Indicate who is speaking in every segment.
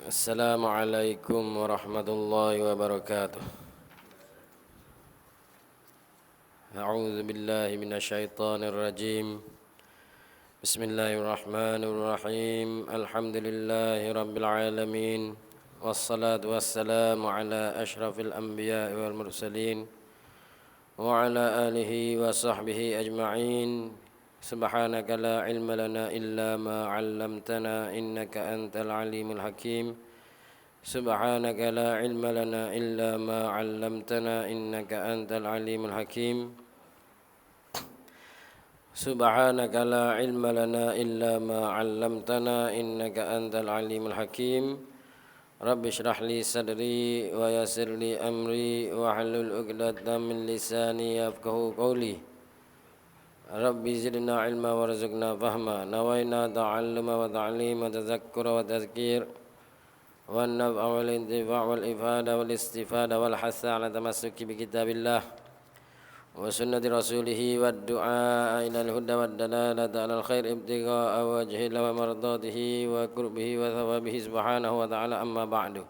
Speaker 1: Assalamualaikum warahmatullahi wabarakatuh. A'udzu billahi minasyaitonir rajim. Bismillahirrahmanirrahim. Alhamdulillahi rabbil alamin. Wassalatu wassalamu ala asyrafil anbiya'i wal mursalin wa ala alihi wa sahbihi ajma'in. Subhanaka la ilma lana illa ma 'allamtana innaka antal alimul hakim. Subhanaka la ilma lana illa ma 'allamtana innaka antal alimul hakim. Subhanaka la ilma lana illa ma 'allamtana innaka antal alimul hakim. Rabbi shrah li sadri wa yassir li amri wa hlul 'uqdatam min lisani yafqahu qawli. Rabbi zidna ilma warzuqna fahma. Nawaina ta'alluma wa ta'lima wa tadhakkura wa tadhkir wa an-naf'a wal intifa' wal ifada wal istifada wal hasa 'ala tamassuki bi kitabillah wa sunnati rasulih wa du'a ila al-huda wa dalalata 'ala al-khair ibtigha'a wajhi wa mardatihi wa qurbihi wa thawabihi subhanahu wa ta'ala, amma ba'du.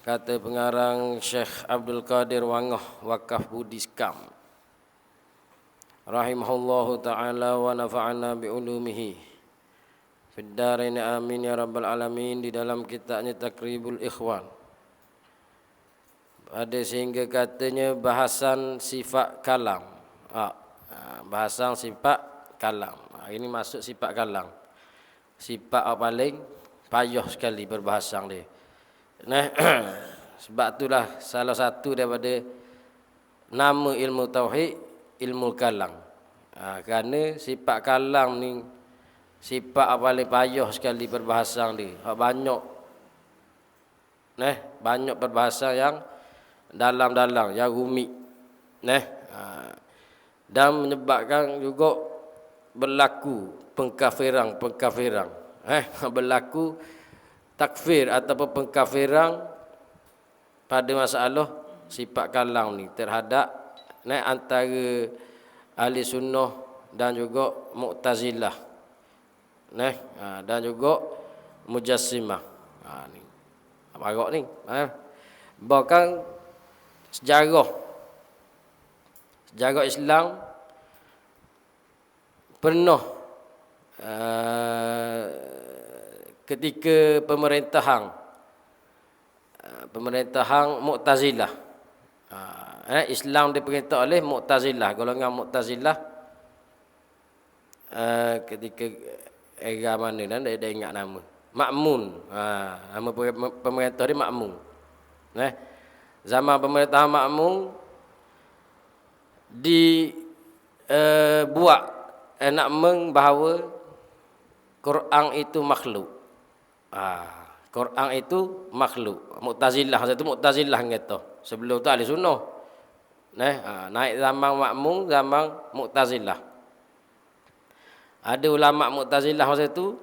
Speaker 1: Kata pengarang Syekh Abdul Qadir Wangoh Wakaf Budi Skam rahimahullahu ta'ala wa nafa'ana bi ulumihi fid dharain amin ya rabbal alamin. Di dalam kitabnya Takribul Ikhwan ada sehingga katanya bahasan sifat kalam. Bahasan sifat kalam. Ini masuk sifat kalam. Sifat paling payah sekali perbahasan dia. Nah, sebab itulah salah satu daripada nama ilmu tauhid ilmu kalam. Kerana sifat kalam ni sifat paling payah sekali perbahasan dia. Banyak banyak perbahasan yang dalam-dalam, yang rumit. Dan menyebabkan juga berlaku pengkafiran. Berlaku takfir ataupun pengkafiran pada masalah sifat kalam ni terhadap antara ahli sunnah dan juga mu'tazilah, dan juga mujassimah. Ni apa ni? Bahkan sejarah Islam pernah ketika pemerintahan Mu'tazilah. Islam diperintah oleh Mu'tazilah, golongan Mu'tazilah. Ketika era mana dah ingat nama. Ma'mun. Nama pemerintah dia Ma'mun. Zaman pemerintahan Ma'mun dibuat nak bahawa Quran itu makhluk. Quran itu makhluk. Mu'tazilah masa tu Mu'tazilah kata. Sebelum tu ahli sunnah. Naik zaman Ma'mun, zaman Mu'tazilah. Ada ulama Mu'tazilah masa tu,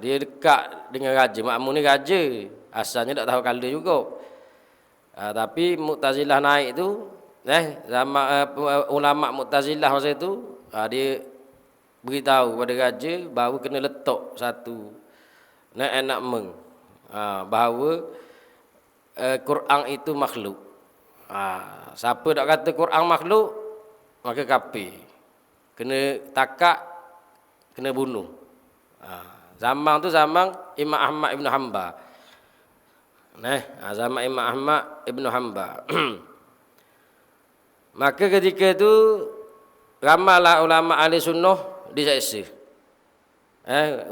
Speaker 1: dia dekat dengan raja. Ma'mun ni raja, asalnya tak tahu kala juga. Tapi Mu'tazilah naik tu, zaman ulama Mu'tazilah masa tu, dia beritahu kepada raja bahawa kena letak satu enakmen, bahawa Quran itu makhluk. Siapa tak kata Quran makhluk, maka kafir. Kena takak, kena bunuh. Zaman tu zaman Imam Ahmad Ibn Hanbal. Zaman Imam Ahmad Ibn Hanbal. Maka ketika tu ramailah ulama ahli sunnah diseksa.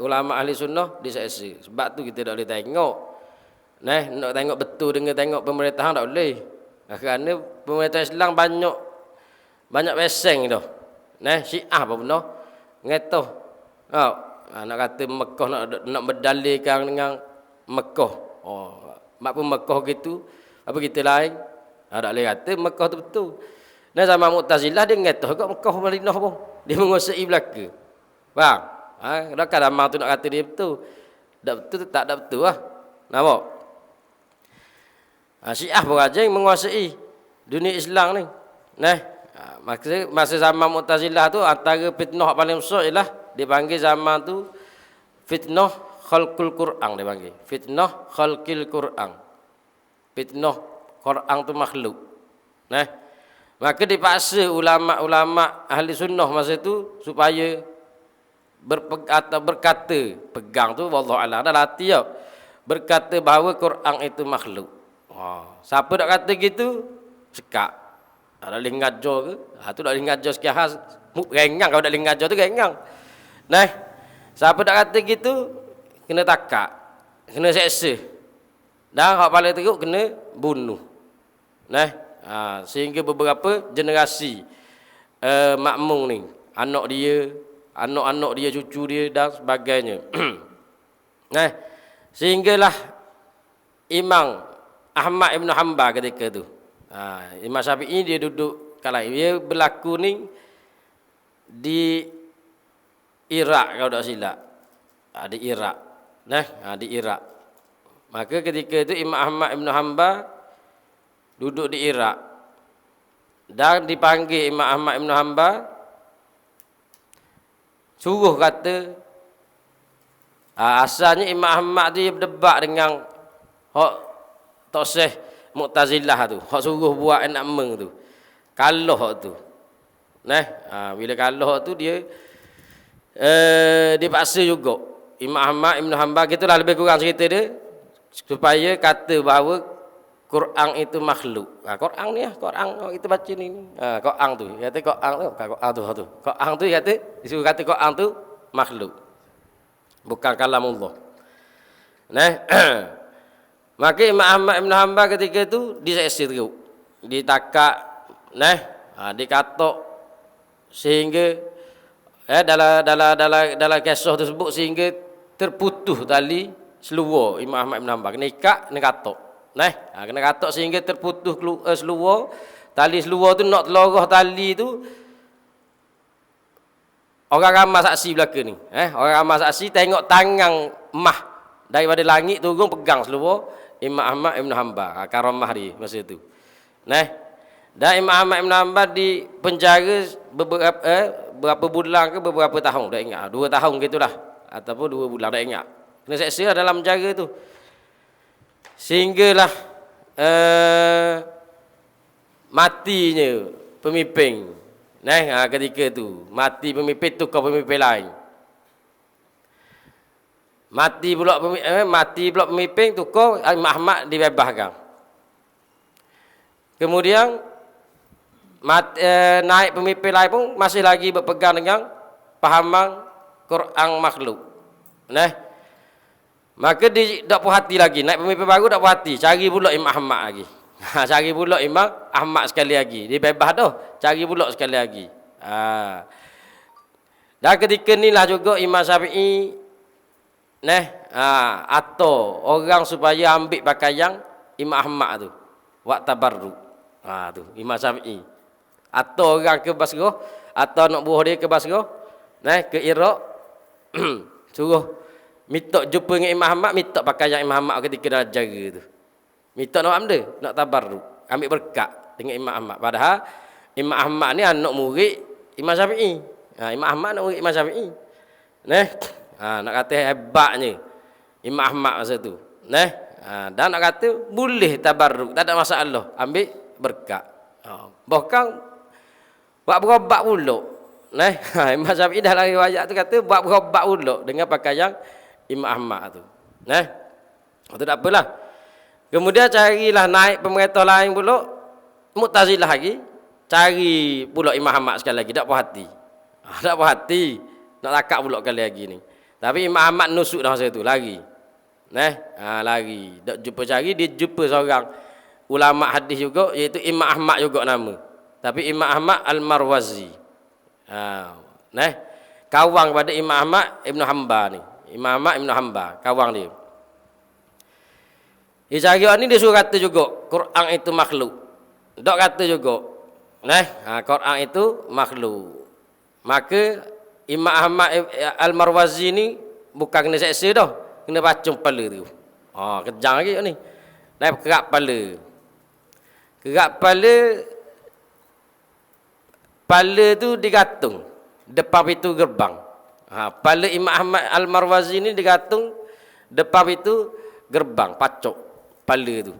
Speaker 1: Ulama ahli sunnah diseksa. Sebab tu kita tak boleh tengok. Nak tengok betul dengan tengok pemerintahan tak boleh. Kerana pemerintah Islam banyak peseng dah. Syiah apa benda? Ngetoh. Nak kata Mekah nak berdalilkan dengan Mekah. Mak pun Mekah gitu, apa kita lain? Tak boleh kata Mekah tu betul. Zaman Mu'tazilah dia ngetoh kat Mekah Madinah pun. Dia menguasai belaka. Faham? Adakah zaman tu nak kata dia betul? Tak betul, tak betul lah. Nampak? Syiah pun raja yang menguasai dunia Islam ni. Masa zaman Mu'tazilah tu antara fitnah paling besar ialah dipanggil zaman tu fitnah khalqul Qur'an dia panggil. Fitnah khalqil Qur'an. Fitnah Qur'an tu makhluk. Nah, maka dipaksa ulama-ulama ahli sunnah masa itu supaya berkata, pegang tu wallahu a'lam, dah latih tau, berkata bahawa Quran itu makhluk. Siapa nak kata gitu sekak. Dah boleh ngajar ke? Tu dah boleh ngajar sekian khas. Rengang kalau dah boleh ngajar tu rengang. Nah, siapa nak kata gitu kena takak, kena seksa. Dan hak paling teruk kena bunuh. Nah, sehingga beberapa generasi makmum ni, anak dia, anak-anak dia, cucu dia dan sebagainya. Nah, sehinggalah Imam Ahmad Ibn Hanbal ketika tu. Imam Syafi'i dia duduk kala dia berlaku ni di Iraq kalau tak silap. Di Iraq. Nah, di Iraq. Maka ketika itu Imam Ahmad Ibn Hanbal duduk di Iraq dan dipanggil Imam Ahmad Ibn Hanbal, suruh kata, asalnya Imam Ahmad tu dia berdebat dengan hak Toseh Mu'tazilah tu, hak suruh buat enakmen tu, kalah hak tu. Nah, bila kalah hak tu dia dipaksa juga Imam Ahmad Ibn Hanbal, gitulah lebih kurang cerita dia, supaya kata bahawa Quran itu makhluk. Quran ni Quran kita baca ni. Quran tu, kata Quran tu, Quran tu. Quran tu kata disuruh kata Quran tu makhluk. Bukan kalamullah. Nah, maka Imam Ahmad Ibn Hanbal ketika itu diseksa teruk. Ditakak, dikatok sehingga dalam kisah tersebut sehingga terputus tali seluar Imam Ahmad Ibn Hanbal. Kena ikat, kena katok. Kena katok sehingga terputus seluar. Tali seluar tu nak telorah tali tu. Orang ramai saksi belaka ni. Orang ramai saksi tengok tangan mah daripada langit turun pegang seluar Imam Ahmad Ibn Hanbal. Karamah dia masa tu. Dan Imam Ahmad Ibn Hanbal di penjara berapa bulan ke beberapa tahun, tak ingat. 2 tahun gitulah ataupun 2 bulan, tak ingat. Kena seksa dalam penjara tu. Sehinggalah matinya pemimpin. Ketika tu mati pemimpin, tukar pemimpin lain. Mati pula pemimpin, tukar Imam Ahmad dibebaskan. Kemudian naik pemimpin lain pun masih lagi berpegang dengan pahaman Quran makhluk. Maka dia tak puas hati lagi, naik pemimpin baru tak puas hati, cari pula Imam Ahmad lagi. Cari pula Imam Ahmad sekali lagi. Dia bebas dah, cari pula sekali lagi. Dan ketika inilah juga Imam Syafi'i atau orang supaya ambil pakaian Imam Ahmad tu, buat tabarruk. Tu Imam Syafi'i. Atau orang ke Basrah, atau anak buah dia ke Basrah, ke Iraq, suruh minta jumpa dengan Imam Ahmad, minta pakaian Imam Ahmad ketika dalam jaga tu. Minta nak ambil, nak tabarruk, ambil berkat dengan Imam Ahmad. Padahal Imam Ahmad ni anak murid Imam Syafi'i. Imam Ahmad anak murid Imam Syafi'i. Nak kata hebatnya Imam Ahmad masa tu. Dan nak kata boleh tabarruk, tak ada masalah, ambil berkat. Bahkan buat berobat pula. Imam Syafi'i dalam riwayat tu kata buat berobat pula dengan pakaian Imam Ahmad tu. Itu tak apalah. Kemudian carilah naik pemerintah lain pula, Mu'tazilah lagi, cari pula Imam Ahmad sekali lagi, tak puas hati. Tak puas hati, nak takak pula kali lagi ni. Tapi Imam Ahmad nusuk dah masa tu, lari. Lari. Tak jumpa cari, dia jumpa seorang ulama hadis juga, iaitu Imam Ahmad juga nama. Tapi Imam Ahmad Al-Marwazi. Kawan kepada Imam Ahmad Ibn Hanbal ni. Imam Ahmad Ibn Hanbal, kawan dia. Dia ni dia suruh kata juga Quran itu makhluk. Tak kata juga. Quran itu makhluk. Maka Imam Ahmad Al-Marwazi ni bukan kena seksa dah, kena bacung kepala tu. Kejang lagi ni. Kerak kepala. Kerak kepala, kepala tu digantung depan pintu gerbang. Kepala Imam Ahmad Al-Marwazi ni digantung Depan itu gerbang, pacok kepala tu.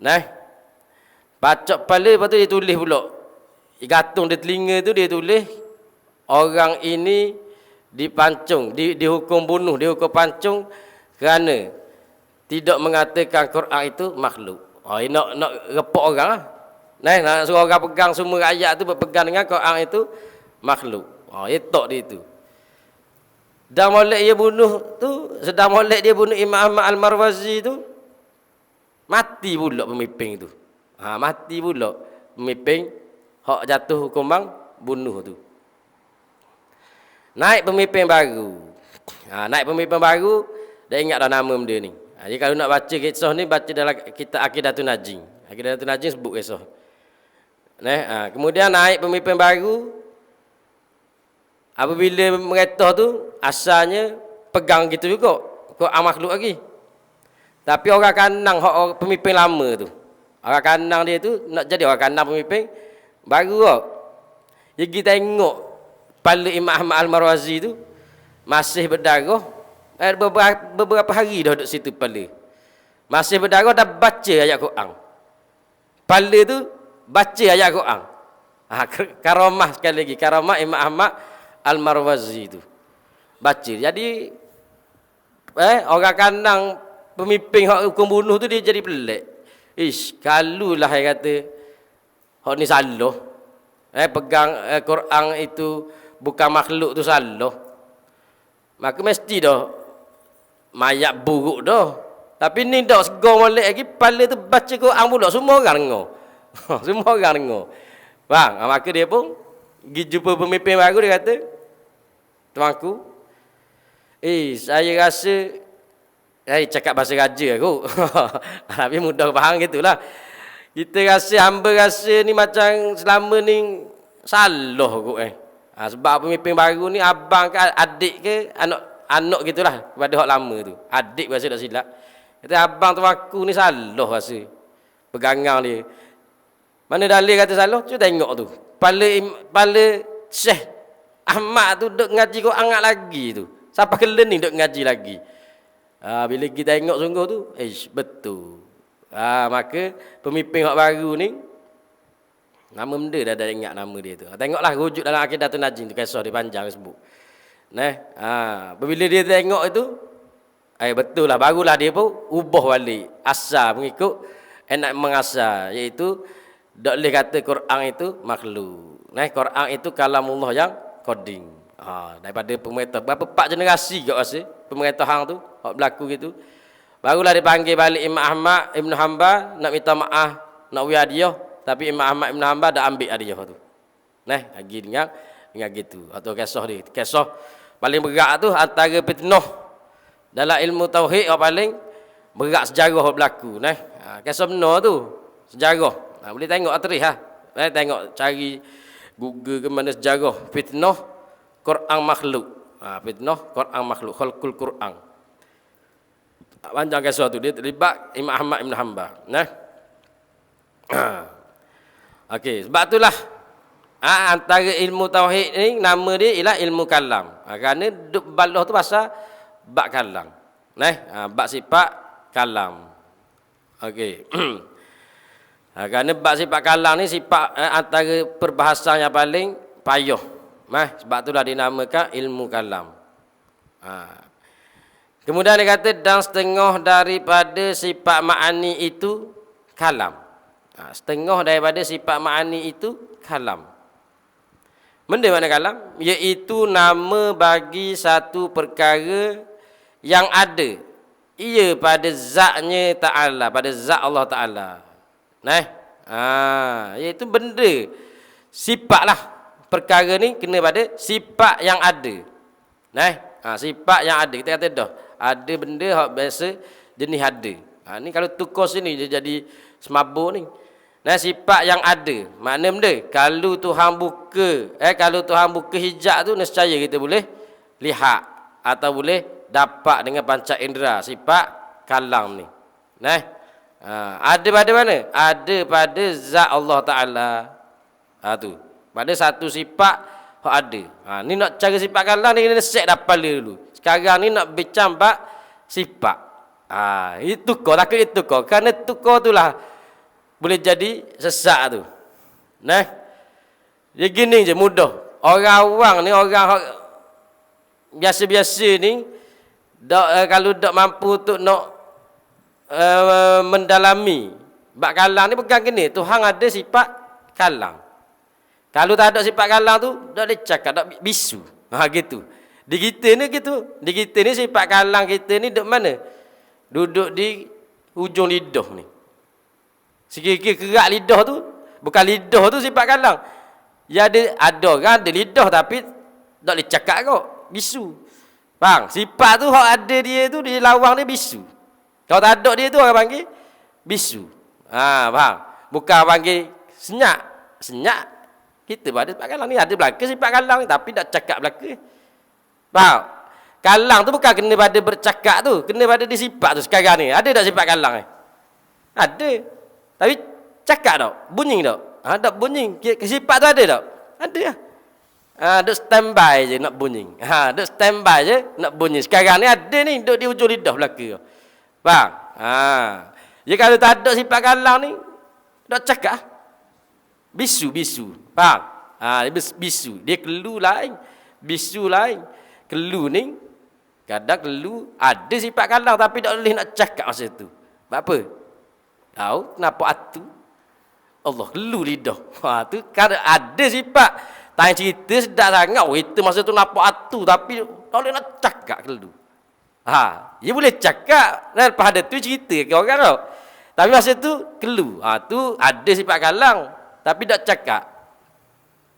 Speaker 1: Nah, pacok kepala, lepas tu dia tulis pula. Gantung di telinga tu dia tulis, orang ini dipancung, dihukum bunuh, dihukum pancung kerana tidak mengatakan Quran itu makhluk. Ini nak repot orang lah. Nak suruh orang pegang semua ayat tu berpegang dengan Quran itu makhluk. Dia tok dia tu. Sedang molek dia bunuh tu, sedang molek dia bunuh Imam Ahmad Al-Marwazi tu, mati pula pemimpin tu. Mati pula pemimpin hak jatuh hukuman bunuh tu. Naik pemimpin baru. Naik pemimpin baru, dah ingat dah nama benda ni. Jadi kalau nak baca kisah ni, baca dalam kitab Aqidatun Najin. Aqidatun Najin sebut kisah. Kemudian naik pemimpin baru. Apabila mereka tu asalnya pegang gitu juga Quran makhluk lagi. Tapi orang kanang hak pemimpin lama tu. Orang kanang dia tu nak jadi orang kanang pemimpin baru kok. Dia pergi tengok kepala Imam Ahmad Al-Marwazi tu masih berdarah. Beberapa hari dah duduk situ kepala. Masih berdarah, dah baca ayat Quran. Kepala tu baca ayat Quran. Karamah sekali lagi, karamah Imam Ahmad Al-Marwazi tu baca. Jadi orang kanang pemimpin hak hukum bunuh tu dia jadi pelik. Kalulah dia kata hak ni salah. Pegang Quran itu bukan makhluk tu salah. Maka mesti dah mayat buruk dah. Tapi ni dah segar molek lagi, kepala tu baca Quran pula, semua orang dengar. Semua orang dengar. Bang, maka dia pun pergi jumpa pemimpin baru, dia kata, tuanku, saya rasa, saya cakap bahasa raja aku. Tapi mudah faham gitulah. Kita rasa, hamba rasa ni macam selama ni salah kot sebab pemimpin baru ni abang ke adik ke anak gitulah kepada hak lama tu. Adik rasa tak silap. Kata abang tuanku ni salah rasa. Pegangan dia. Mana dalil kata salah? Cuba tengok tu. Kepala Syekh Ahmad tu duk ngaji Quran lagi tu. Sampai kelen ni duk ngaji lagi. Bila kita tengok sungguh tu, betul. Maka pemimpin hak baru ni, nama benda dah ingat nama dia tu. Tengoklah rujuk dalam Aqidatun Najin tu, kisah dia panjang sebut. Bila dia tengok itu, betul lah, barulah dia pun ubah balik asal mengikut enak mengasal, iaitu tak boleh kata Quran itu makhluk. Quran itu kalamullah yang qadim. Daripada pemerintah berapa 4 generasi kat rasa pemerintahan tu hak berlaku gitu. Barulah dipanggil balik Imam Ahmad Ibn Hanbal nak minta maaf, nak wi hadiah, tapi Imam Ahmad Ibn Hanbal dah ambil hadiah tu. Lagi dengan gitu. Atau kisah dia. Kisah paling berat tu antara fitnah dalam ilmu tauhid yang paling berat sejarah yang berlaku. Kisah benar tu, sejarah. Boleh tengok atrih tengok cari Google ke mana sejarah fitnah Quran makhluk. Fitnah Quran makhluk, khalqul Quran. Panjang kisah tu, dia terlibat Imam Ahmad Ibn Hanbal. Okey, sebab itulah antara ilmu tauhid ni nama dia ialah ilmu kalam. Kerana duk balah tu pasal bab kalam. Bab sifat kalam. Okey. Kerana bab sifat kalam ni sifat antara perbahasan yang paling payah. Sebab itulah dinamakan ilmu kalam. Kemudian dia kata dan setengah daripada sifat ma'ani itu kalam. Setengah daripada sifat ma'ani itu kalam. Benda mana kalam? Iaitu nama bagi satu perkara yang ada. Ia pada zatnya Ta'ala, pada zat Allah Ta'ala. Iaitu benda. Sifat lah. Perkara ni kena pada sifat yang ada. Sifat yang ada. Kita kata dah. Ada benda yang biasa jenis ada. Ni kalau tukar sini dia jadi semabur ni. Sifat yang ada. Makna benda? Kalau Tuhan buka hijab tu, nescaya kita boleh lihat atau boleh dapat dengan panca indera. Sifat kalam ni. Ada pada mana? Ada pada zat Allah Ta'ala. Tu. Pada satu sifat yang ada. Ni nak cara sifat kalam ni kena set dapat dulu. Sekarang ni nak bincang bab sifat. Itu kau takut itu kau. Kerana itu kau itulah boleh jadi sesat tu. Nah. Dia gini je mudah. Orang awam ni, orang biasa-biasa ni kalau tak mampu untuk nak mendalami bab kalang ni bukan gini. Tuhan ada sifat kalang. Kalau tak ada sifat kalang tu, tak boleh cakap, tak bisu. Gitu. Di kita ni gitu. Di kita ni sifat kalang kita ni duduk mana? Duduk di hujung lidah ni. Sikit-sikit kerak lidah tu, bukan lidah tu sifat kalang. Ya ada orang ada lidah tapi tak boleh cakap kau, bisu. Bang, sifat tu hak ada dia tu di lawang dia bisu. Kalau tak ada dia tu orang panggil bisu. Faham? Bukan panggil senyap. Senyap kita pada sifat kalang ni ada belaka sifat kalang tapi tak cakap belaka. Faham? Kalang tu bukan kena pada bercakap tu, kena pada di sifat tu sekarang ni. Ada tak sifat kalang ni? Ada. Tapi cakap tak? Bunyi tak? Tak bunyi. Sifat tu ada tak? Ada lah. Duk standby je nak bunyi. Duk standby je nak bunyi. Sekarang ni ada ni duk di ujung lidah belaka. Faham? Ya kalau tak ada sifat kalang ni, tak cakap. Bisu-bisu. Faham? Bisu. Dia kelu lain. Bisu lain. Kelu ni, kadang kelu ada sifat kalang tapi tak boleh nak cakap masa tu. Sebab apa? Tahu kenapa atu? Allah kelu lidah. Tu kan ada sifat. Tanya cerita sedap sangat. Kita masa tu nampak atu tapi tak boleh nak cakap kelu. Dia boleh cakap. Dan lepas ada tu cerita ke orang tau. Tapi masa tu kelu. Tu ada sifat kalang tapi tak cakap.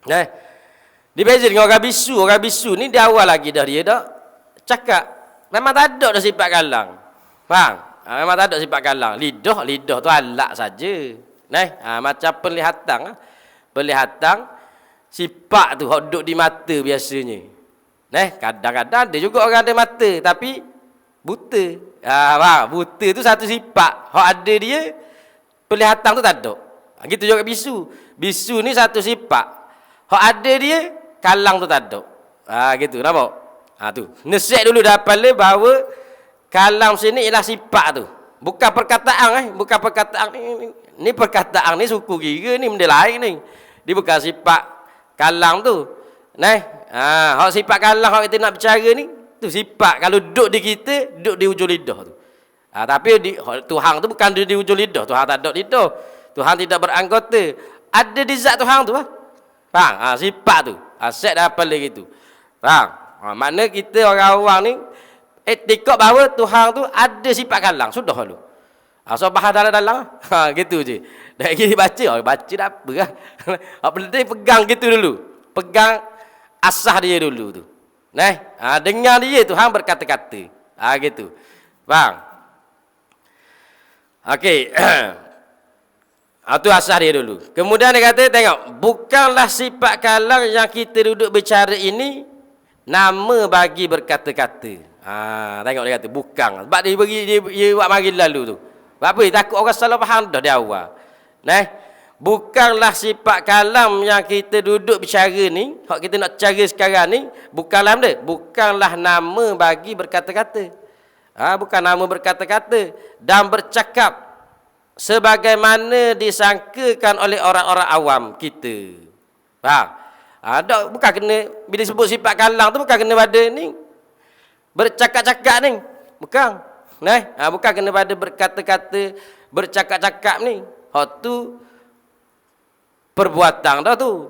Speaker 1: Dia beza dengan orang bisu. Orang bisu ni dia awal lagi dah dia dah cakap. Memang tak ada dah sifat kalang. Faham? Memang tak ada sifat kalang. Lidah tu alat saja. Macam penglihatan. Penglihatan sifat tu hok duduk di mata biasanya. Kadang-kadang ada juga orang ada mata tapi buta. Buta tu satu sifat. Hok ada dia penglihatan tu tak ada. Gitu juga bisu. Bisu ni satu sifat. Hok ada dia kalang tu tak ada. Gitu nampak? Tu. Nasihat dulu dah hafal bahawa kalang sini ialah sifat tu. Bukan perkataan bukan perkataan ni perkataan ni suku kira ni benda lain ni. Dia bukan sifat kalang tu. Hak sifat kalang hak kita nak bercara ni tu sifat kalau duduk di kita, duduk di ujung lidah tu. Tapi Tuhan tu bukan di ujung lidah. Tuhan tak ada lidah. Tuhan tidak beranggota. Ada di zat Tuhan tu. Faham? Sifat tu. Set dah apa lagi tu. Faham? Makna kita orang awam ni etikot bahawa Tuhan tu ada sifat kalang. Sudah dulu. So bahas dalam-dalam. Gitu je. Dah lagi baca. Baca dah apa lah. Penting pegang gitu dulu. Pegang asah dia dulu tu. Dengar dia Tuhan berkata-kata. Gitu. Faham? Okey. Itu asah dia dulu. Kemudian dia kata, tengok. Bukanlah sifat kalang yang kita duduk bicara ini nama bagi berkata-kata. Tengok dia kata, bukan. Sebab dia buat mari lalu tu. Sebab apa? Takut orang salah faham dah di awal. Bukanlah sifat kalam yang kita duduk bicara ni, hak kita nak cara sekarang ni, bukanlah benda. Bukanlah nama bagi berkata-kata. Bukan nama berkata-kata. Dan bercakap sebagaimana disangkakan oleh orang-orang awam kita. Faham? Bukan kena, bila sebut sifat kalang tu bukan kena pada ni bercakap-cakap ni. Bukan. Bukan kena pada berkata-kata, bercakap-cakap ni. Hak tu perbuatan dah tu.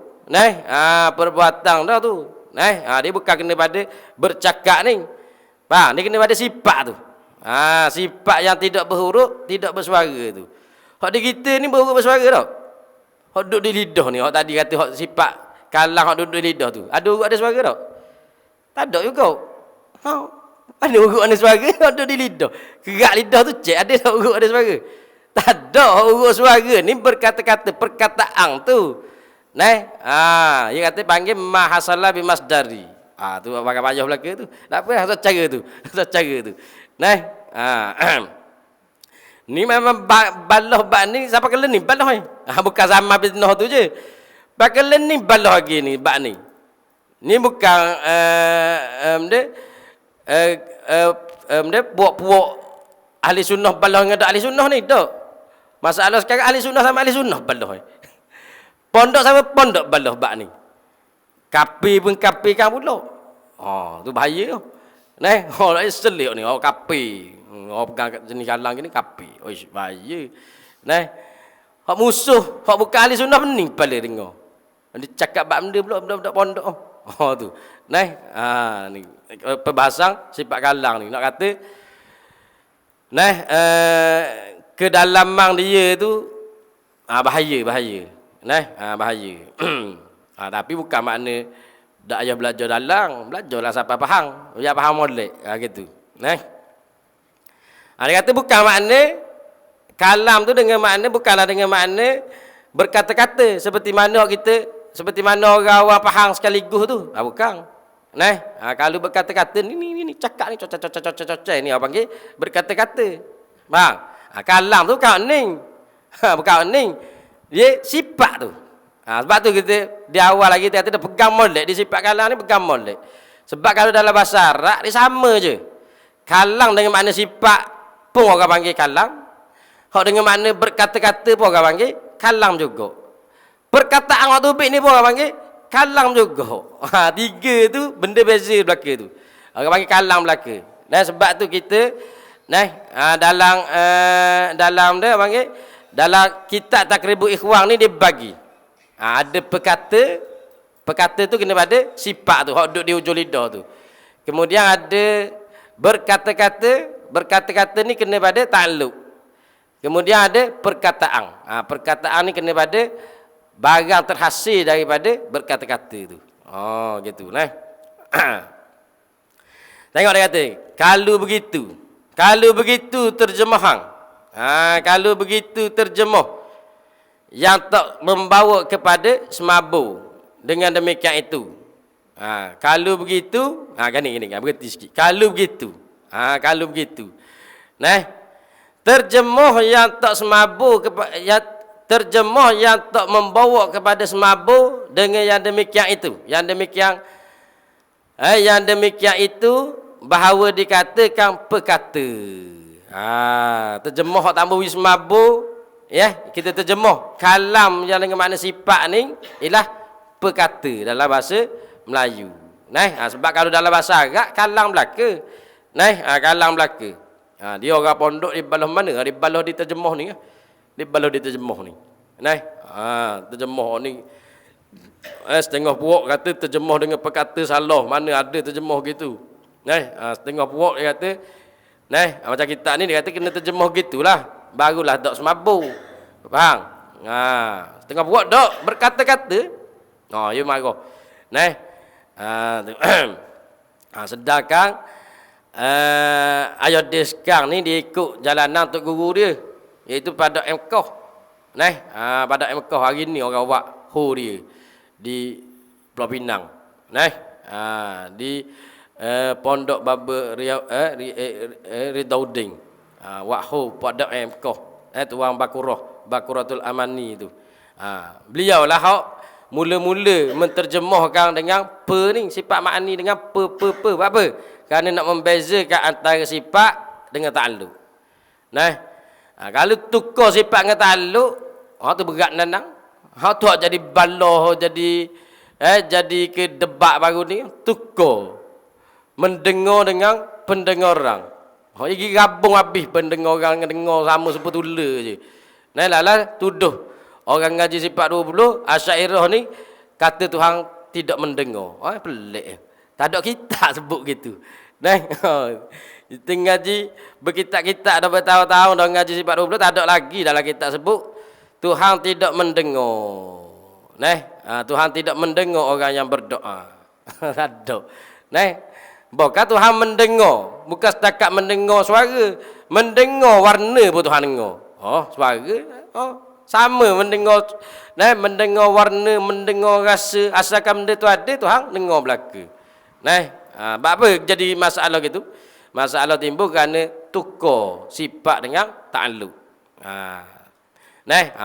Speaker 1: Perbuatan dah tu. Dia bukan kena pada bercakap ni. Faham? Dia kena pada sifat tu. Sifat yang tidak berhuruf, tidak bersuara tu. Hak di kita ni berhuruf bersuara tau. Hak duduk di lidah ni. Hak tadi kata hak sifat kalang hak duduk di lidah tu. Ada huruf ada suara tau? Tak ada juga. Ada huruf ada suara hak duduk di lidah. Kerak lidah tu cek ada tak huruf ada suara? Tak ada huruf suara ni berkata-kata perkataan tu. Dia kata panggil mahasalah bimasdari. Tu pakai payah belaka tu. Tak apa asal cara tu. Asal cara tu. Ni memang balah bab ni siapa kala ni balah ni. Bukan sama fitnah tu je. Bakal ni balah lagi ni bab ni. Ni bukan buat ahli sunnah balah dengan ahli sunnah ni tak. Masalah sekarang ahli sunnah sama ahli sunnah balah. Pondok sama pondok balah bab ni. Kapi pun kapi kan pula. Tu bahaya tu. Nah, orang selik ni, orang kapi. Orang pegang jenis kalang gini kapi. Oish, bahaya. Nah, hak musuh, hak bukan ahli sunnah pening kepala dengar. Dia cakap bab benda pula budak-budak pondok. Tu. Nah, ni perbahasan sifat kalang ni. Nak kata kedalaman dia tu bahaya. Nah, bahaya. Tapi bukan makna tak payah belajar dalang, belajarlah sampai faham. Biar faham molek gitu. Dia kata bukan makna kalam tu dengan makna bukanlah dengan makna berkata-kata seperti mana orang faham sekaligus tu. Bukan. Kalau berkata-kata ni cakap ni cocok ni apa panggil berkata-kata. Faham? Kalam tu bukan ning. Bukan ning. Dia sifat tu. Sebab tu kita di awal lagi kita kata dia pegang molek, di sifat kalang ni pegang molek. Sebab kalau dalam bahasa Arab dia sama je. Kalang dengan makna sifat pun orang panggil kalang. Hak dengan makna berkata-kata pun orang panggil kalam juga. Perkataan waktu tubik ni pun orang panggil kalam juga. Tiga tu benda beza belaka tu. Orang panggil kalam belaka. Sebab tu kita dalam dia panggil dalam kitab Takribul Ikhwan ni dia bagi. Ada perkata tu kena pada sifat tu, hak duduk di hujung lidah tu. Kemudian ada berkata-kata ni kena pada ta'alluq. Kemudian ada perkataan. Perkataan ni kena pada barang terhasil daripada berkata-kata tu. Gitu nah. Tengok dia kata, kalau begitu terjemahan. Kalau begitu terjemah yang tak membawa kepada semabur. Dengan demikian itu. Kalau begitu, gini, berhenti sikit. Kalau begitu. Terjemah yang tak semabur terjemah yang tak membawa kepada semabur dengan yang demikian itu. Yang demikian itu bahawa dikatakan perkata. Terjemah hak tambah wismabur. Kita terjemah kalam yang dengan makna sifat ni ialah perkata dalam bahasa Melayu. Sebab kalau dalam bahasa Arab kalam belaka. Kalam belaka. Dia orang pondok di balah mana? Di balah diterjemah ni. Terjemah ni. Setengah puak kata terjemah dengan perkata salah. Mana ada terjemah gitu. Setengah puak dia kata macam kita ni dia kata kena terjemah gitulah. Barulah tak semabur. Faham? Setengah buat tak berkata-kata. Ya marah. Sedangkan ayat dia sekarang ni dia ikut jalanan untuk guru dia, iaitu pada Mekah. Pada Mekah hari ni orang buat ho dia di Pulau Pinang. Di Pondok Baba Ridaudin. Wahhu pada Mekah. Tuan Bakuratul Amani tu. Beliau lah hak mula-mula menterjemahkan dengan ni sifat ma'ani dengan apa? Kerana nak membezakan antara sifat dengan ta'alluq. Kalau tukar sifat dengan ta'alluq, tu berat nanang. Tu jadi balah, jadi ke debat baru ni, tukar mendengar dengan pendengaran. Ini gabung habis pendengar orang dengar sama sepetula je. Tuduh orang ngaji sifat 20 Asy'ariyah ni kata Tuhan tidak mendengar. Pelik. Tak ada kitab sebut gitu. Kita ngaji berkitab-kitab dah bertahun-tahun dah ngaji sifat 20 tak ada lagi dalam kitab sebut Tuhan tidak mendengar. Tuhan tidak mendengar orang yang berdoa. Tak ada. Bukan Tuhan mendengar, bukan setakat mendengar suara, mendengar warna pun Tuhan dengar. Suara, sama mendengar, mendengar warna, mendengar rasa, asalkan benda tu ada, Tuhan dengar belaka. Apa jadi masalah gitu? Masalah timbul kerana tukar sifat dengan ta'alluq.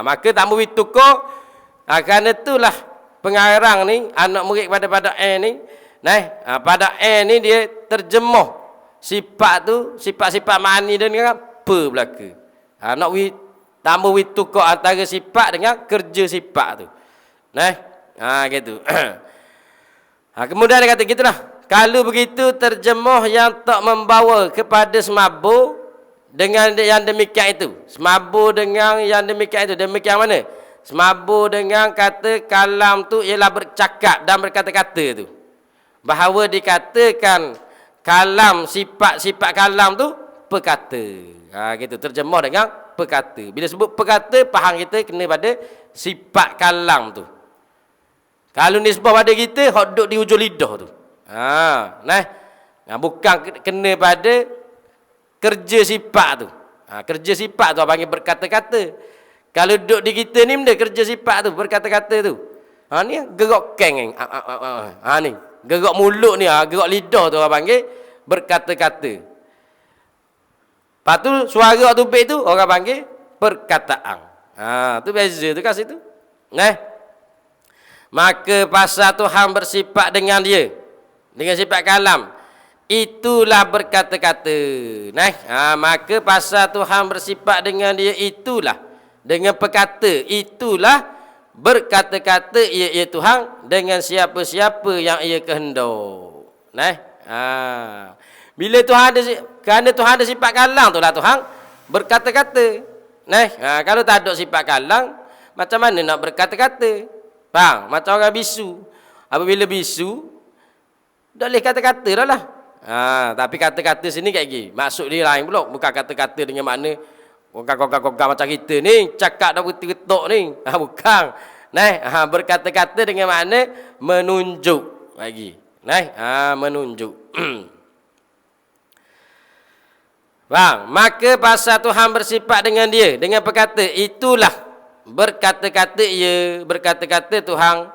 Speaker 1: Maka tak boleh tukar, kerana itulah pengarang ni, anak murid pada ni. Pada ni dia terjemah sifat tu, sifat-sifat ma'ani dengan apa belaka. Nak tambah tukar antara sifat dengan kerja sifat tu. Gitu. Kemudian dia kata gitulah. Kalau begitu terjemah yang tak membawa kepada semabur dengan yang demikian itu. Semabur dengan yang demikian itu. Demikian mana? Semabur dengan kata kalam tu ialah bercakap dan berkata-kata tu. Bahawa dikatakan kalam, sifat-sifat kalam tu perkata. Gitu. Terjemah dengan perkata. Bila sebut perkata, faham kita kena pada sifat kalam tu. Kalau nisbah pada kita, hok duduk di hujung lidah tu. Bukan kena pada kerja sifat tu. Kerja sifat tu panggil berkata-kata. Kalau duduk di kita ni benda kerja sifat tu, berkata-kata tu. Ni gerak keng. Ni gerak mulut ni, gerak lidah tu orang panggil berkata-kata. Lepas tu suara tubik tu orang panggil perkataan. Tu beza tu kat situ. Maka pasal Tuhan bersifat dengan dia, dengan sifat kalam, itulah berkata-kata. Maka pasal Tuhan bersifat dengan dia, itulah dengan perkata, itulah berkata-kata ia Tuhan dengan siapa-siapa yang ia kehendak. Bila Tuhan ada, kerana Tuhan ada sifat kalam tu lah Tuhan berkata-kata. Kalau tak ada sifat kalam, macam mana nak berkata-kata? Faham? Macam orang bisu. Apabila bisu, tak boleh kata-kata dah lah. Tapi kata-kata sini kayak gini. Maksud dia lain pula. Bukan kata-kata dengan makna kokak-kokak macam kita ni. Cakap dah betul-betul ni. Bukan. Berkata-kata dengan makna menunjuk lagi. Menunjuk. Faham? Maka pasal Tuhan bersifat dengan dia, dengan perkata, itulah berkata-kata ia, berkata-kata Tuhan.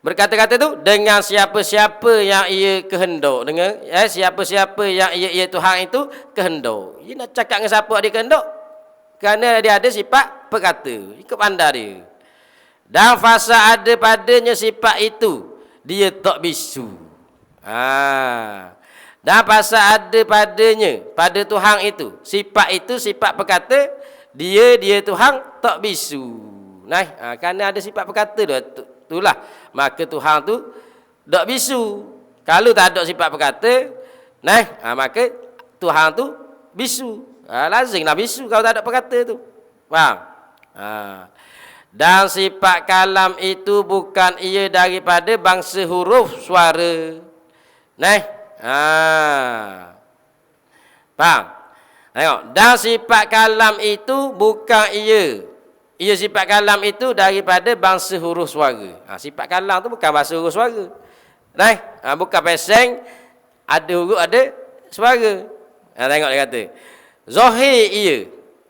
Speaker 1: Berkata-kata tu dengan siapa-siapa yang ia kehendak, dengan siapa-siapa yang ia Tuhan itu kehendak. Dia nak cakap dengan siapa dia kehendak, kerana dia ada sifat perkata, ikut pandai dia. Dan fasa ada padanya sifat itu, dia tak bisu. Dan pasal ada padanya, pada Tuhan itu sifat perkata, dia Tuhan tak bisu. Kerana ada sifat perkata tu, itulah maka Tuhan tu tak bisu. Kalau tak ada sifat perkata, maka Tuhan tu bisu. Lazim nak bisu kalau tak ada perkata tu. Faham? Dan sifat kalam itu bukan ia daripada bangsa huruf suara. Faham? Tengok. Dan sifat kalam itu bukan ia. Ia sifat kalam itu daripada bangsa huruf suara. Sifat kalam tu bukan bangsa huruf suara. Bukan peseng, ada huruf, ada suara. Tengok dia kata. Zahir ia.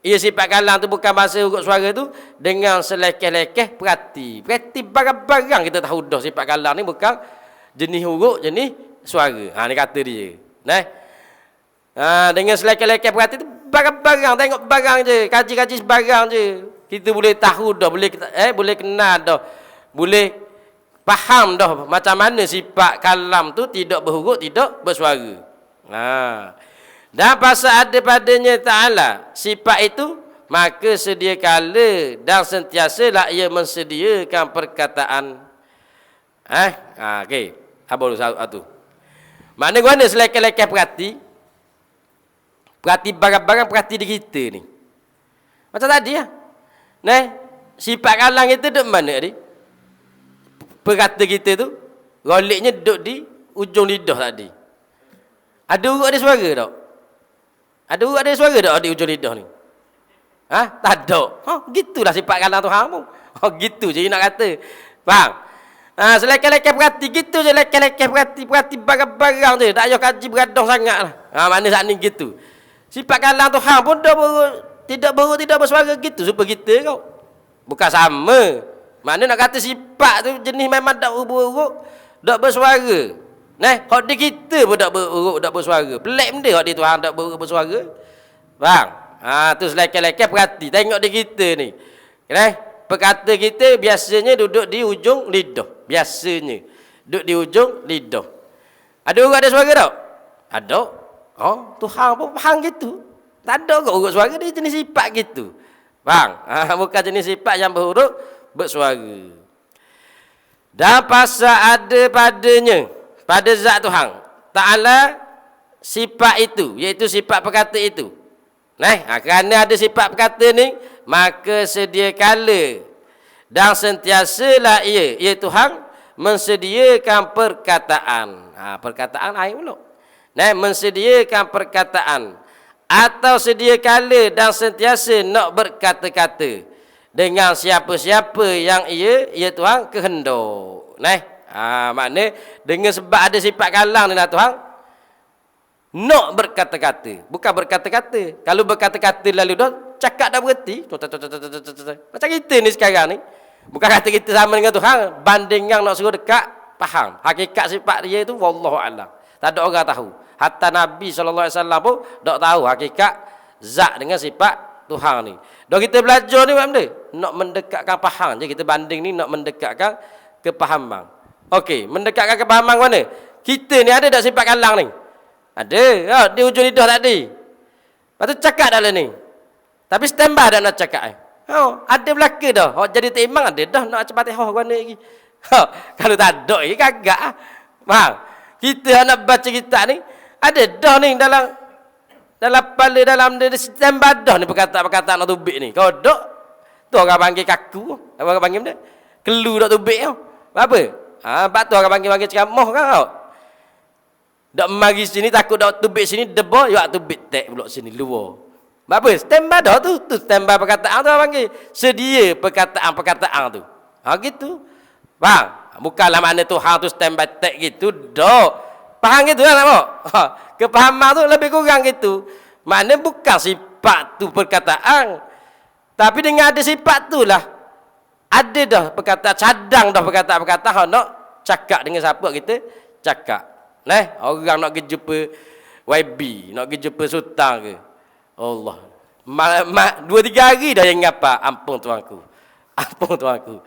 Speaker 1: Ia sifat kalam tu bukan bangsa huruf suara tu dengan selekeh-lekeh perhati. Perhati barang-barang kita tahu dah sifat kalam ni bukan jenis huruf, jenis suara. Ni kata dia. Dengan selekeh-lekeh perhati tu barang-barang, tengok barang je, kaji-kaji barang je. Kita boleh tahu dah, boleh kenal dah, boleh faham dah macam mana sifat kalam tu tidak berhuruf, tidak bersuara. Dan pasal ada padanya Ta'ala sifat itu, maka sedia kala dan sentiasalah ia mensediakan perkataan. Okey. Apa dulu satu? Mana guna selekeh-lekeh perhati? Perhati barang-barang, perhati diri kita ni. Macam tadi lah. Sifat kalang kita duduk mana tadi? Perkata kita tu, roliknya duduk di ujung lidah tadi. Ada urut, ada suara tak? Ada urut, ada suara tak di ujung lidah ni? Tak ada. Gitulah sifat kalang Tuhan pun. Gitu je nak kata. Faham? Selekeh-lekeh perhati, gitu je lekeh-lekeh perhati barang-barang je. Tak payah kaji beradong sangat lah. Mana saat ni gitu. Sifat kalang Tuhan pun tidak bersuara gitu supaya kita kau. Bukan sama. Mana nak kata sifat tu jenis memang tak berurut, tak bersuara. Hak di kita pun tak berurut, tak bersuara. Pelik benda hak di Tuhan tak berurut, bersuara. Faham? Tu selekeh-lekeh perhati. Tengok di kita ni. Perkata kita biasanya duduk di ujung lidah. Biasanya duduk di ujung lidah. Ada urut, ada suara tak? Ada. Oh, Tuhan pun faham gitu. Tak ada kok huruf suara dia jenis sifat gitu. Faham? Bukan jenis sifat yang berhuruf bersuara. Dan pasal ada padanya, pada zat Tuhan Ta'ala sifat itu, iaitu sifat perkata itu. Kerana ada sifat perkata ni, maka sedia kala dan sentiasalah ia Tuhan mensediakan perkataan. Perkataan air pula. Mensediakan perkataan atau sedia kala dan sentiasa nak berkata-kata dengan siapa-siapa yang ia Tuhan kehendak. Makna dengan sebab ada sifat kalam ni lah Tuhan nak berkata-kata, bukan berkata-kata. Kalau berkata-kata lalu dah cakap dah berhenti. Macam kita ni sekarang ni, bukan kata kita sama dengan Tuhan, banding yang nak suruh dekat faham. Hakikat sifat dia tu wallahu a'lam. Tak ada orang tahu. Hatta Nabi SAW pun tak tahu hakikat zat dengan sifat Tuhan ni. Dah kita belajar ni benda, nak mendekatkan faham je kita banding ni, nak mendekatkan kepahaman. Okey, mendekatkan kepahaman mana? Kita ni ada tak sifat kalang ni? Ada. Di ujung lidah tadi. Lepas tu cakap dalam ni. Tapi standby dah nak cakap. Ada belaka dah. Jadi tak imam ada dah nak cepat Fatihah mana lagi. Kalau tak ada lagi kagak. Faham? Kita nak baca kitab ni ada dah ni dalam kepala, dalam standby dah ni perkataan-perkataan nak tubik ni. Kalau tak tu orang panggil kaku. Orang panggil benda kelu nak tubik tau. Apa? Sebab tu orang panggil ceramah kan tau. Dak mari sini takut dak tubik sini debah, ya tubik tek pula sini luar. Apa? Standby dah tu standby perkataan tu orang panggil. Sedia perkataan-perkataan tu. Gitu. Faham? Bukanlah makna Tuhan tu standby tek gitu, dak. Faham gitu kan tak? Kepahaman tu lebih kurang gitu. Makna bukan sifat tu perkataan. Tapi dengan ada sifat tu lah, ada dah perkataan, cadang dah perkataan-perkataan nak cakap dengan siapa kita cakap. Orang nak pergi jumpa YB, nak pergi jumpa sultan ke, Allah, 2-3 hari dah yang ngapa, ampun tuanku, ampun tuanku.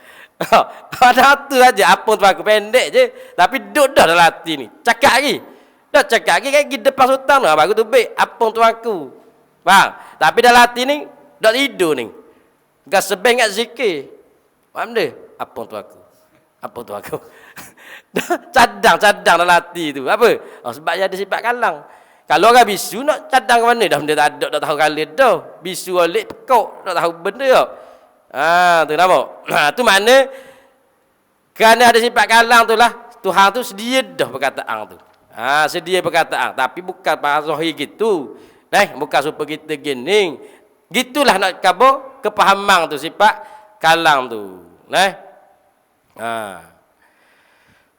Speaker 1: Ada tu aja, ampun tuanku, pendek je. Tapi duduk dah dalam hati ni, cakap lagi. Dah cakap lagi kan pergi depan sultan lah, baru tu baik, ampun tuanku. Faham? Tapi dalam hati ni dah tidur ni, gak sebeng kat zikir. Faham dia? Ampun tuanku, ampun tuanku. cadang dalam hati tu. Apa? Sebab dia ada sifat kalang. Kalau orang bisu nak cadang ke mana dah, benda tak ada, tak tahu kali dah. Bisu alik pekok, tak tahu benda dah. Tu nampak. Tu makna kerana ada sifat kalang tu lah, Tuhan tu sedia dah perkataan tu. Sedia perkataan, tapi bukan para zahir gitu. Bukan supaya kita gini. Gitulah nak khabar kepahaman tu sifat kalang tu.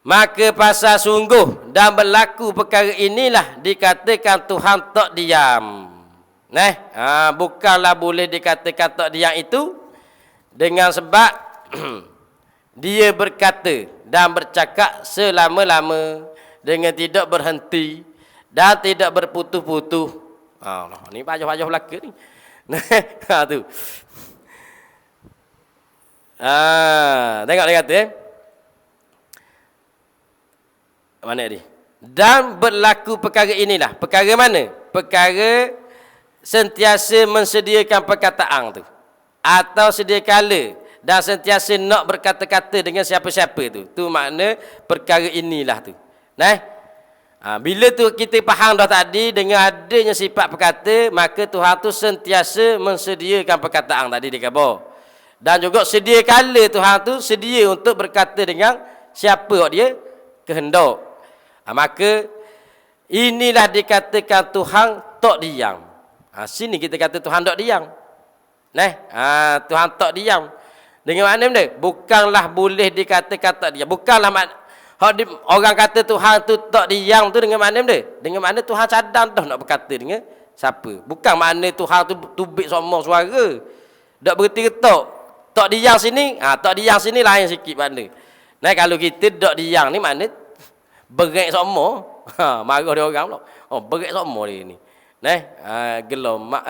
Speaker 1: Maka pasal sungguh dan berlaku perkara inilah dikatakan Tuhan tak diam. Bukanlah boleh dikatakan tak diam itu dengan sebab dia berkata dan bercakap selama-lama dengan tidak berhenti dan tidak berputus-putus. Ni payah-payah belaka ni. Tu. Tengok dia kata mana ni? Dan berlaku perkara inilah. Perkara mana? Perkara sentiasa mensediakan perkataan tu. Atau sedia kala dan sentiasa nak berkata-kata dengan siapa-siapa tu. Tu makna perkara inilah tu. Bila tu kita faham dah tadi dengan adanya sifat perkata, maka Tuhan tu sentiasa mensediakan perkataan tadi di khabar. Dan juga sedia kala Tuhan tu sedia untuk berkata dengan siapa dia kehendak. Maka inilah dikatakan Tuhan tak diam. Sini kita kata Tuhan tak diam. Tuhan tak diam. Dengan makna benda? Bukanlah boleh dikatakan tak diam. Bukanlah orang kata Tuhan tu tak diam tu dengan makna benda? Dengan makna Tuhan cadang dah nak berkata dengan siapa. Bukan makna Tuhan tu tubik semua suara. Tak berhenti ketok. Tak diam sini, tak diam sini lain sikit makna. Kalau kita tak diam ni makna berak semua. Marah dia orang pula. Berak semua dia ni. Gelam mak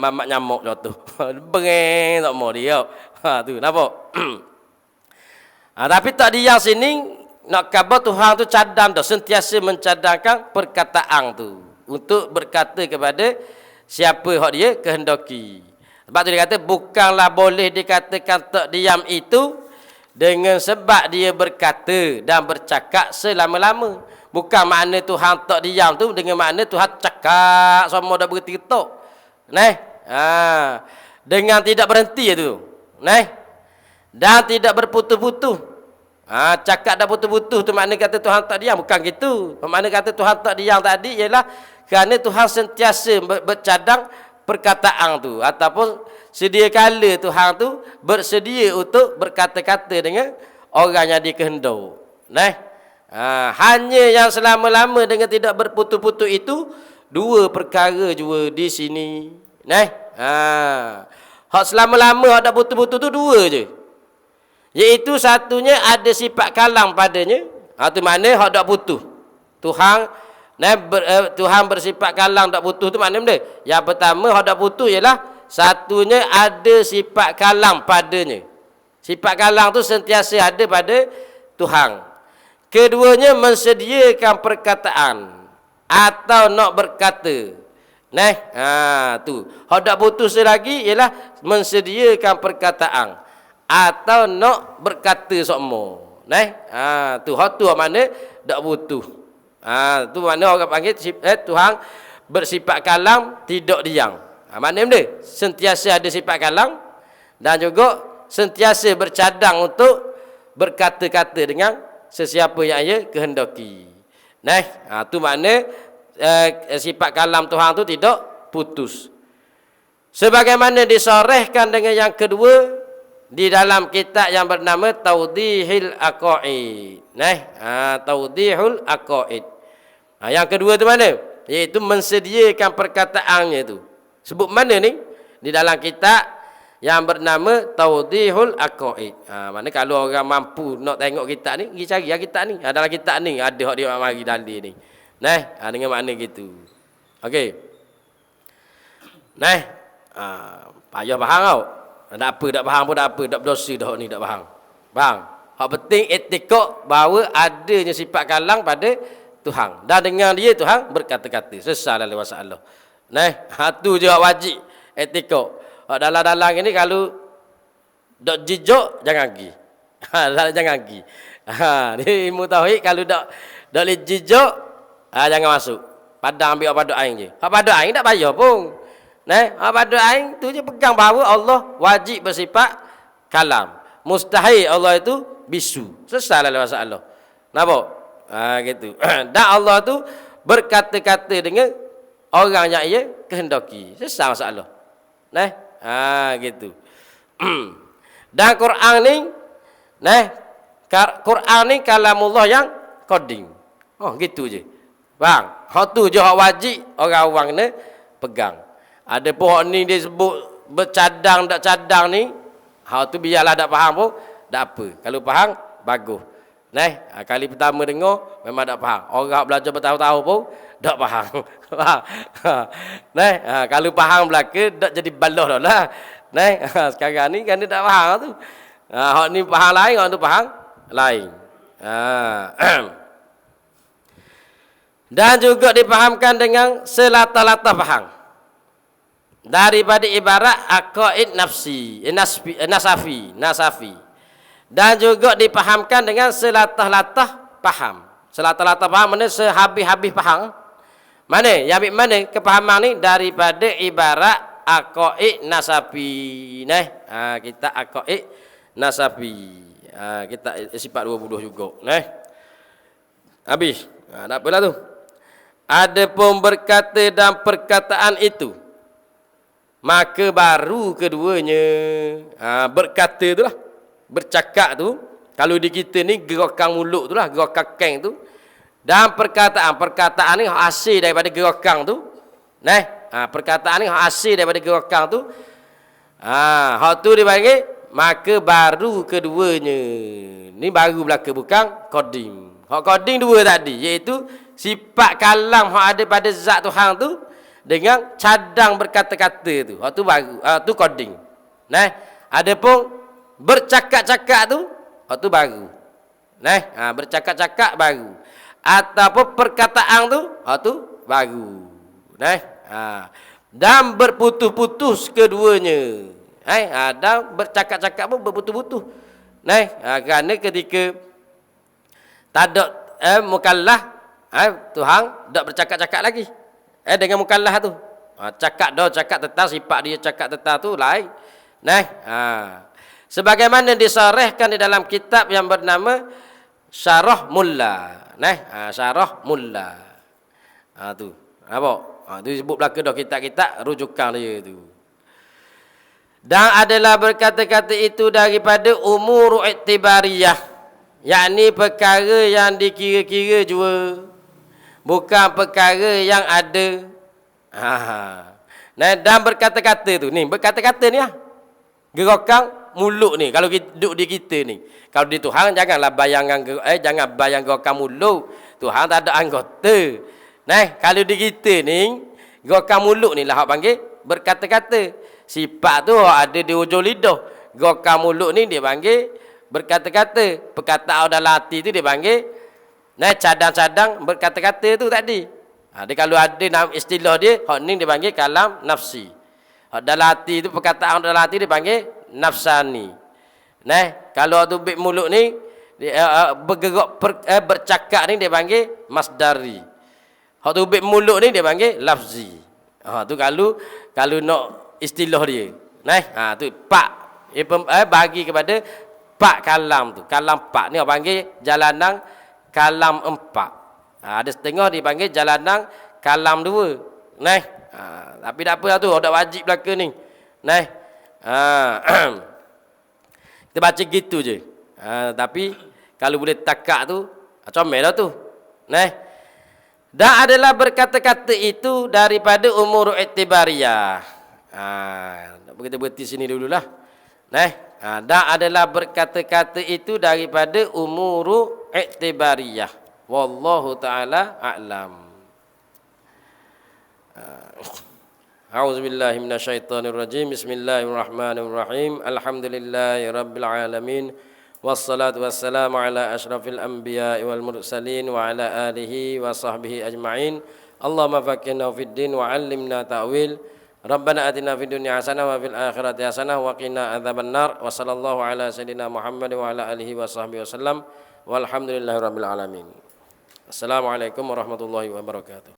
Speaker 1: mamak nyamuk jatuh. Berak semua dia. Tu nampak? Tapi tak diam sini nak khabar Tuhan tu cadang dah, sentiasa mencadangkan perkataan tu untuk berkata kepada siapa hak dia kehendaki. Sebab tu dia kata bukanlah boleh dikatakan tak diam itu dengan sebab dia berkata dan bercakap selama-lama. Bukan makna Tuhan tak diam tu dengan makna Tuhan cakap semua dah berhenti tok. Dengan tidak berhenti tu. Dan tidak berputus-putus. Cakap dah putus-putus tu makna kata Tuhan tak diam, bukan gitu. Makna kata Tuhan tak diam tadi ialah kerana Tuhan sentiasa bercadang perkataan tu, ataupun sedia kala Tuhan tu bersedia untuk berkata-kata dengan orang yang dikehendaki. Hanya yang selama-lama dengan tidak berputus-putus itu dua perkara juga di sini. Hak selama-lama hak tak putus-putus tu dua je. Iaitu satunya ada sifat kalam padanya. Itu makna hak tak putus. Tuhan bersifat kalam tak putus tu makna benda. Yang pertama hak tak putus ialah satunya ada sifat kalam padanya. Sifat kalam tu sentiasa ada pada Tuhan. Keduanya mensediakan perkataan atau nak berkata. Tu. Hak tak putus lagi ialah mensediakan perkataan atau nak berkata sokmo. Tu hak tu makna tak putus. Tu makna orang panggil Tuhan bersifat kalam tidak diam. Makna benda sentiasa ada sifat kalam dan juga sentiasa bercadang untuk berkata-kata dengan sesiapa yang ia kehendaki. Tu makna sifat kalam Tuhan tu tidak putus. Sebagaimana disorehkan dengan yang kedua di dalam kitab yang bernama Tawdihil Aqaid. Tawdihul Aqaid. Yang kedua tu mana? Iaitu mensediakan perkataannya tu. Sebut mana ni? Di dalam kitab yang bernama Tawdihul Aqaid. Mana kalau orang mampu nak tengok kitab ni, pergi cari kitab ni. Dalam kitab ni ada hak dia mari dalil ni. Dengan makna gitu. Okey. Payah faham tau. Tak apa, tak faham pun tak apa, tak berdosa dah ni, tak faham. Faham? Hak penting etikok bahawa adanya sifat kalang pada Tuhan. Dan dengan dia Tuhan berkata-kata. Sesal dalam masalah. Tu je hak wajib etikok. Hak dalam-dalam ini kalau dok jijuk jangan pergi. Jangan pergi. Ni ilmu tauhid kalau dok le jijuk jangan masuk. Padang ambil pada air je. Hak pada air tak payah pun. Pada air tu je pegang bahawa Allah wajib bersifat kalam. Mustahil Allah itu bisu. Selesai dalam masalah. Nampak? Gitu. Dan Allah tu berkata-kata dengan orang yang ia kehendaki. Selesai masalah. Gitu. Dan Quran ni Quran ni kalamullah yang qading. Gitu je. Bang, hak tu je hak wajib orang-orang ni pegang. Ada pun ni dia sebut bercadang tak cadang ni, hak tu biarlah tak faham pun tak apa. Kalau faham bagus. Kali pertama dengar memang tak faham. Orang belajar bertahun-tahun pun tak faham. Kalau faham belaka tak jadi baloh dah lah. Sekarang ni kan dia tak faham tu. Hak ni faham lain, hak tu faham lain. Dan juga dipahamkan dengan selata-lata faham. Daripada ibarat aqaid nasafi. Dan juga dipahamkan dengan selatah-latah faham. Selatah-latah faham mana sehabis-habis faham. Mana? Yang ambil mana kepahaman ni daripada ibarat aqaid nasafi. Kita aqaid nasafi. Kita sifat 20 juga. Habis. Tak apalah tu. Adapun berkata dan perkataan itu, maka baru keduanya berkata tu lah, bercakap tu. Kalau di kita ni gerakan mulut tu lah, gerakan keng tu. Dan perkataan ni hasil daripada gerakan tu. Perkataan ni hasil daripada gerakan tu. Hak tu dipanggil maka baru keduanya. Ni baru belaka, bukan qadim. Hak qadim dua tadi, iaitu sifat kalam hak ada pada zat Tuhan tu dengan cadang berkata-kata tu. Hak tu baru, tu qadim. Adapun bercakap-cakap tu, hak tu baru. Bercakap-cakap baru. Ataupun perkataan tu baru. Dan berputus-putus keduanya. Dan bercakap-cakap pun berputus-putus. Kerana ketika tak ada mukallaf, Tuhan tak bercakap-cakap lagi. Dengan mukallaf tu. Cakap tentang sifat dia, cakap tentang tu lain. Sebagaimana disarahkan di dalam kitab yang bernama Syarah Mulla. Syarah Mulla. Tu. Nampak? Tu sebut belaka dah kitab-kitab rujukan dia tu. Dan adalah berkata-kata itu daripada umur iktibariyah, yakni perkara yang dikira-kira jua, bukan perkara yang ada. Dan berkata-kata tu ni, berkata-kata ni gerakan mulut ni. Kalau duduk di kita ni, kalau di Tuhan janganlah jangan bayang gerakan mulut. Tuhan tak ada anggota. Kalau di kita ni, gerakan mulut ni lah hak panggil berkata-kata. Sifat tu ada di hujung lidah. Gerakan mulut ni dia panggil berkata-kata. Perkataan dalam hati tu dia panggil cadang-cadang berkata-kata tu tadi. Dia kalau ada nama istilah dia, hak ni dia panggil kalam nafsi. Hak dalam hati tu, perkataan dalam hati dia panggil nafsani. Kalau tu bib mulut ni bergerak bercakap ni dia panggil masdari. Hak tu bib mulut ni dia panggil lafzi. Tu kalau nak istilah dia. Tu pak. Bagi kepada pak kalam tu. Kalam pak ni orang panggil jalanan kalam empat. Ada setengah dipanggil jalanan kalam dua. Tapi tak apa lah tu, tak wajib belaka ni. Kita baca gitu je. Tapi kalau boleh takak tu, comel lah tu. Dan adalah berkata-kata itu daripada umur iktibariyah. Kita berhenti sini dululah. Dan adalah berkata-kata itu daripada umur iktibariyah. Wallahu ta'ala a'lam. A'udzubillahi minasyaitonirrajim. Bismillahirrahmanirrahim. Alhamdulillahi rabbil alamin. Wassalatu wassalamu ala asyrafil anbiya'i wal mursalin wa ala alihi wa sahbihi ajma'in. Allahumma faqihna fid din wa 'allimna ta'wil. Rabbana atina fid dunya hasanah wa fil akhirati hasanah wa qina adzabannar. Wa sallallahu ala sayidina Muhammad wa ala alihi wa sahbihi wasallam. Walhamdulillahirabbil alamin. Assalamualaikum warahmatullahi wabarakatuh.